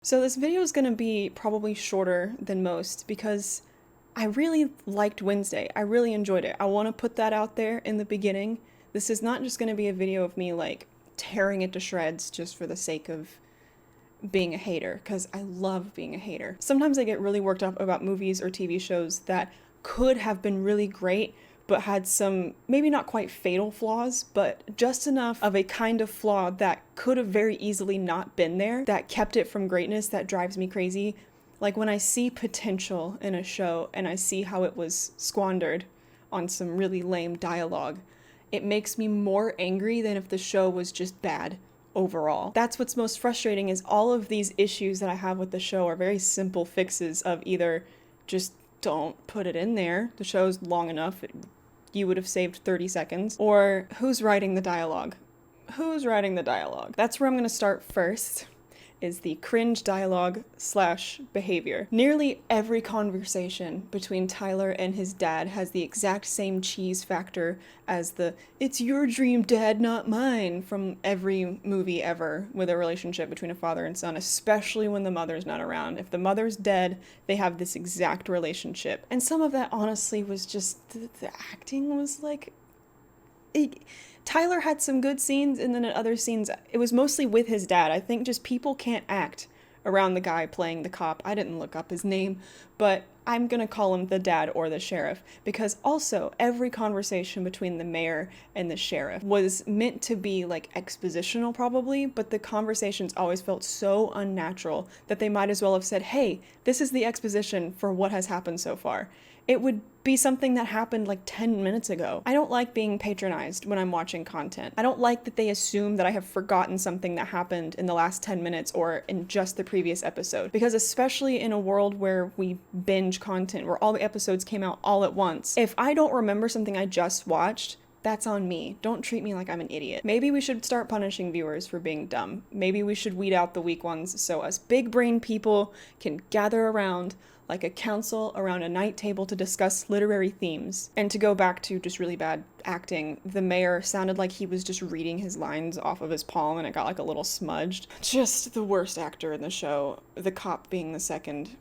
So this video is going to be probably shorter than most because I really liked Wednesday. I really enjoyed it. I want to put that out there in the beginning. This is not just going to be a video of me like tearing it to shreds just for the sake of being a hater, because I love being a hater. Sometimes I get really worked up about movies or TV shows that could have been really great but had some, maybe not quite fatal flaws, but just enough of a kind of flaw that could have very easily not been there, that kept it from greatness, that drives me crazy. Like when I see potential in a show and I see how it was squandered on some really lame dialogue, it makes me more angry than if the show was just bad overall. That's what's most frustrating, is all of these issues that I have with the show are very simple fixes of either just don't put it in there, the show's long enough, you would have saved 30 seconds, or who's writing the dialogue? Who's writing the dialogue? That's where I'm gonna start first, is the cringe dialogue / behavior. Nearly every conversation between Tyler and his dad has the exact same cheese factor as the "it's your dream, dad, not mine" from every movie ever with a relationship between a father and son, especially when the mother's not around. If the mother's dead, they have this exact relationship. And some of that honestly was just, the acting was like, Tyler had some good scenes, and then in other scenes, it was mostly with his dad. I think just people can't act around the guy playing the cop. I didn't look up his name, but I'm gonna call him the dad or the sheriff, because also every conversation between the mayor and the sheriff was meant to be like expositional probably, but the conversations always felt so unnatural that they might as well have said, hey, this is the exposition for what has happened so far. It would be something that happened like 10 minutes ago. I don't like being patronized when I'm watching content. I don't like that they assume that I have forgotten something that happened in the last 10 minutes or in just the previous episode. Because especially in a world where we binge content, where all the episodes came out all at once, if I don't remember something I just watched, that's on me. Don't treat me like I'm an idiot. Maybe we should start punishing viewers for being dumb. Maybe we should weed out the weak ones so us big brain people can gather around like a council around a night table to discuss literary themes. And to go back to just really bad acting, the mayor sounded like he was just reading his lines off of his palm and it got like a little smudged. Just the worst actor in the show, the cop being the second.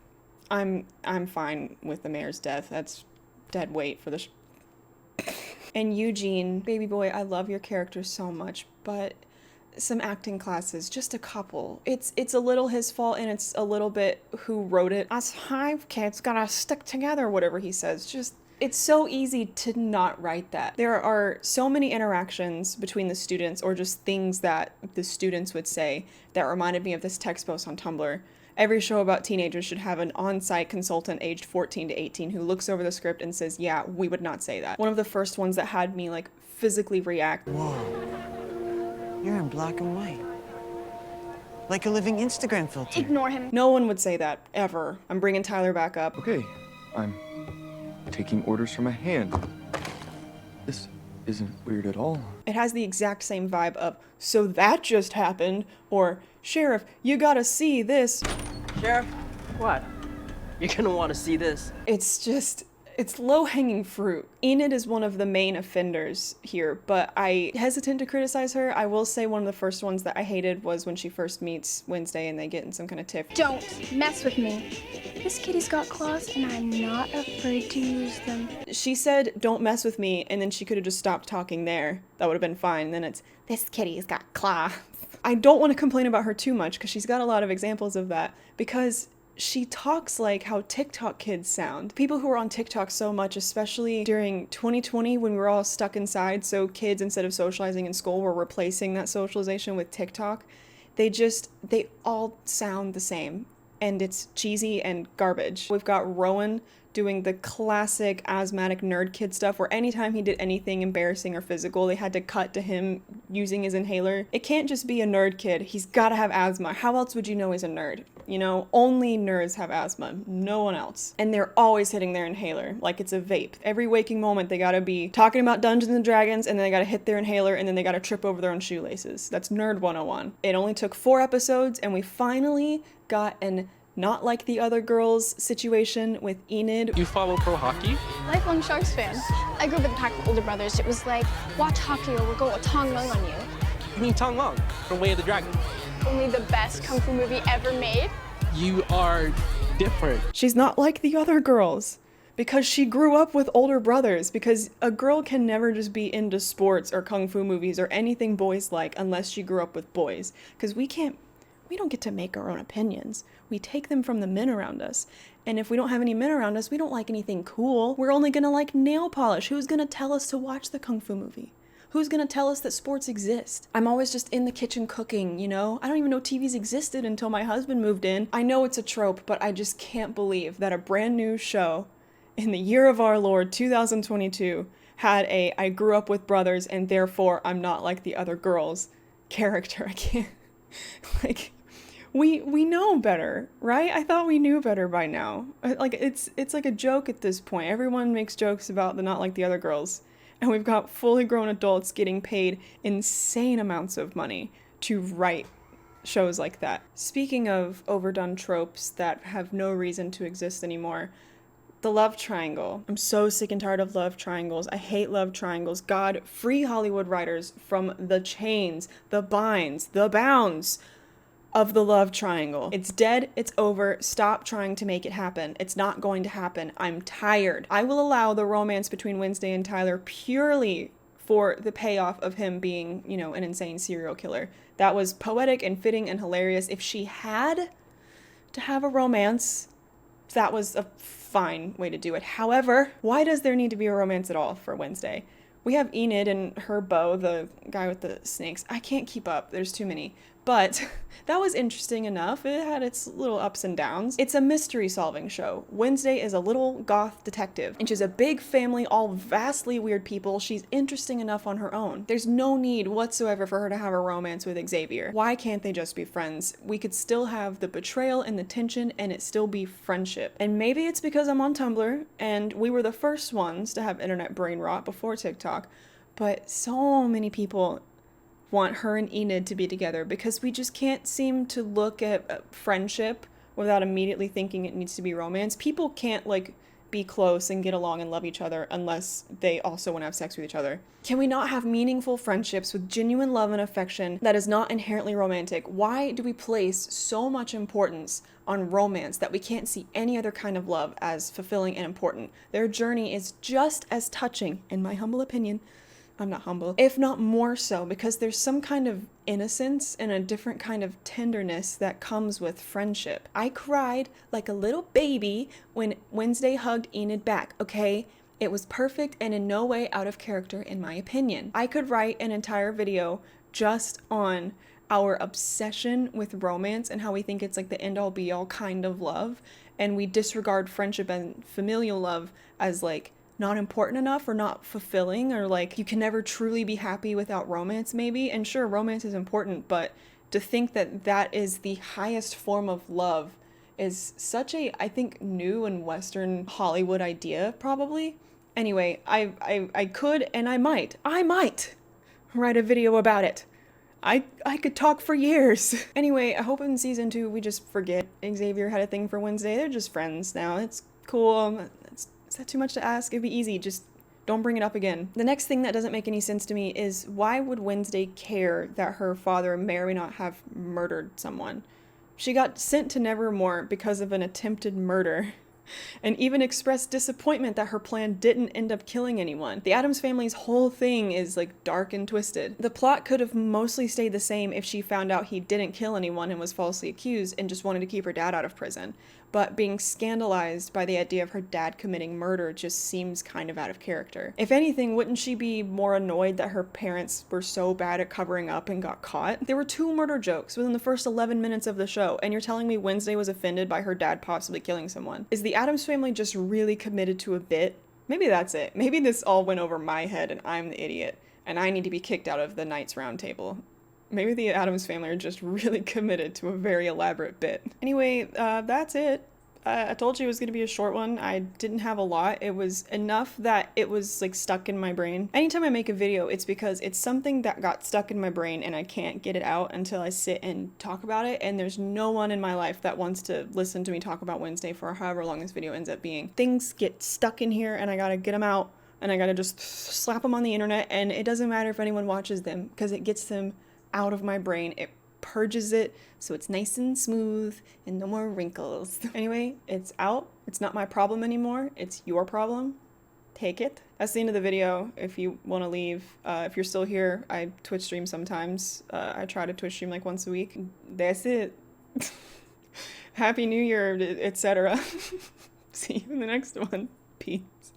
I'm fine with the mayor's death. That's dead weight for the And Eugene, baby boy, I love your character so much, but some acting classes, just a couple. It's a little his fault, and it's a little bit who wrote it. Us hive kids gotta stick together, whatever he says. Just, it's so easy to not write that. There are so many interactions between the students, or just things that the students would say, that reminded me of this text post on Tumblr. Every show about teenagers should have an on-site consultant aged 14 to 18 who looks over the script and says, yeah, we would not say that. One of the first ones that had me like physically react. Whoa. You're in black and white. Like a living Instagram filter. Ignore him. No one would say that, ever. I'm bringing Tyler back up. Okay, I'm taking orders from a hand. This isn't weird at all. It has the exact same vibe of, so that just happened, or, sheriff, you gotta see this. Sheriff, what? You're gonna want to see this. It's low-hanging fruit. Enid is one of the main offenders here, but I hesitant to criticize her. I will say one of the first ones that I hated was when she first meets Wednesday and they get in some kind of tiff. Don't mess with me. This kitty's got claws and I'm not afraid to use them. She said, don't mess with me, and then she could have just stopped talking there. That would have been fine. And then it's, this kitty's got claws. I don't want to complain about her too much because she's got a lot of examples of that, because she talks like how TikTok kids sound. People who are on TikTok so much, especially during 2020 when we were all stuck inside, so kids, instead of socializing in school, were replacing that socialization with TikTok. They all sound the same, and it's cheesy and garbage. We've got Rowan doing the classic asthmatic nerd kid stuff where anytime he did anything embarrassing or physical, they had to cut to him using his inhaler. It can't just be a nerd kid. He's gotta have asthma. How else would you know he's a nerd? You know, only nerds have asthma, no one else. And they're always hitting their inhaler like it's a vape. Every waking moment they gotta be talking about Dungeons and Dragons, and then they gotta hit their inhaler, and then they gotta trip over their own shoelaces. That's Nerd 101. It only took 4 episodes, and we finally got an not like the other girls situation with Enid. You follow pro hockey? Lifelong Sharks fan. I grew up in the pack with older brothers. It was like, watch hockey or we'll go a tong lung on you. You mean Tong Long from Way of the Dragon? Only the best kung fu movie ever made. You are different. She's not like the other girls because she grew up with older brothers, because a girl can never just be into sports or kung fu movies or anything boys like unless she grew up with boys, because we don't get to make our own opinions. We take them from the men around us. And if we don't have any men around us, we don't like anything cool. We're only gonna like nail polish. Who's gonna tell us to watch the kung fu movie? Who's gonna tell us that sports exist? I'm always just in the kitchen cooking, you know? I don't even know TVs existed until my husband moved in. I know it's a trope, but I just can't believe that a brand new show in the year of our Lord, 2022, had a I grew up with brothers and therefore I'm not like the other girls character. I can't, like, we know better, right? I thought we knew better by now. Like, it's like a joke at this point. Everyone makes jokes about the not like the other girls. And we've got fully grown adults getting paid insane amounts of money to write shows like that. Speaking of overdone tropes that have no reason to exist anymore, the love triangle. I'm so sick and tired of love triangles. I hate love triangles. God, free Hollywood writers from the chains, the binds, the bounds of the love triangle. It's dead, it's over, stop trying to make it happen. It's not going to happen. I'm tired. I will allow the romance between Wednesday and Tyler purely for the payoff of him being, you know, an insane serial killer. That was poetic and fitting and hilarious. If she had to have a romance, that was a fine way to do it. However, why does there need to be a romance at all for Wednesday? We have Enid and her beau, the guy with the snakes. I can't keep up. There's too many. But that was interesting enough. It had its little ups and downs. It's a mystery solving show. Wednesday is a little goth detective, and she's a big family, all vastly weird people. She's interesting enough on her own. There's no need whatsoever for her to have a romance with Xavier. Why can't they just be friends? We could still have the betrayal and the tension and it still be friendship. And maybe it's because I'm on Tumblr and we were the first ones to have internet brain rot before TikTok, but so many people want her and Enid to be together because we just can't seem to look at friendship without immediately thinking it needs to be romance. People can't, like, be close and get along and love each other unless they also want to have sex with each other. Can we not have meaningful friendships with genuine love and affection that is not inherently romantic? Why do we place so much importance on romance that we can't see any other kind of love as fulfilling and important? Their journey is just as touching, in my humble opinion. I'm not humble, if not more so, because there's some kind of innocence and a different kind of tenderness that comes with friendship. I cried like a little baby when Wednesday hugged Enid back, okay? It was perfect and in no way out of character, in my opinion. I could write an entire video just on our obsession with romance and how we think it's like the end-all be-all kind of love, and we disregard friendship and familial love as like not important enough or not fulfilling, or like you can never truly be happy without romance maybe. And sure, romance is important, but to think that that is the highest form of love is such a, I think, new and Western Hollywood idea, probably. Anyway, I could and I might write a video about it. I could talk for years. Anyway, I hope in season 2 we just forget Xavier had a thing for Wednesday. They're just friends now. It's cool. Is that too much to ask? It'd be easy. Just don't bring it up again. The next thing that doesn't make any sense to me is why would Wednesday care that her father may or may not have murdered someone? She got sent to Nevermore because of an attempted murder, and even expressed disappointment that her plan didn't end up killing anyone. The Addams family's whole thing is like dark and twisted. The plot could have mostly stayed the same if she found out he didn't kill anyone and was falsely accused and just wanted to keep her dad out of prison. But being scandalized by the idea of her dad committing murder just seems kind of out of character. If anything, wouldn't she be more annoyed that her parents were so bad at covering up and got caught? There were 2 murder jokes within the first 11 minutes of the show, and you're telling me Wednesday was offended by her dad possibly killing someone. Is the Addams family just really committed to a bit? Maybe that's it. Maybe this all went over my head and I'm the idiot, and I need to be kicked out of the Knights Round Table. Maybe the Addams family are just really committed to a very elaborate bit. Anyway, that's it. I told you it was going to be a short one. I didn't have a lot. It was enough that it was like stuck in my brain. Anytime I make a video, it's because it's something that got stuck in my brain and I can't get it out until I sit and talk about it. And there's no one in my life that wants to listen to me talk about Wednesday for however long this video ends up being. Things get stuck in here and I gotta get them out and I gotta just slap them on the internet, and it doesn't matter if anyone watches them because it gets them out of my brain. It purges it so it's nice and smooth and no more wrinkles. Anyway, it's out. It's not my problem anymore. It's your problem. Take it. That's the end of the video. If you want to leave, if you're still here, I Twitch stream sometimes. I try to Twitch stream like once a week. That's it. Happy New Year, etc. See you in the next one. Peace.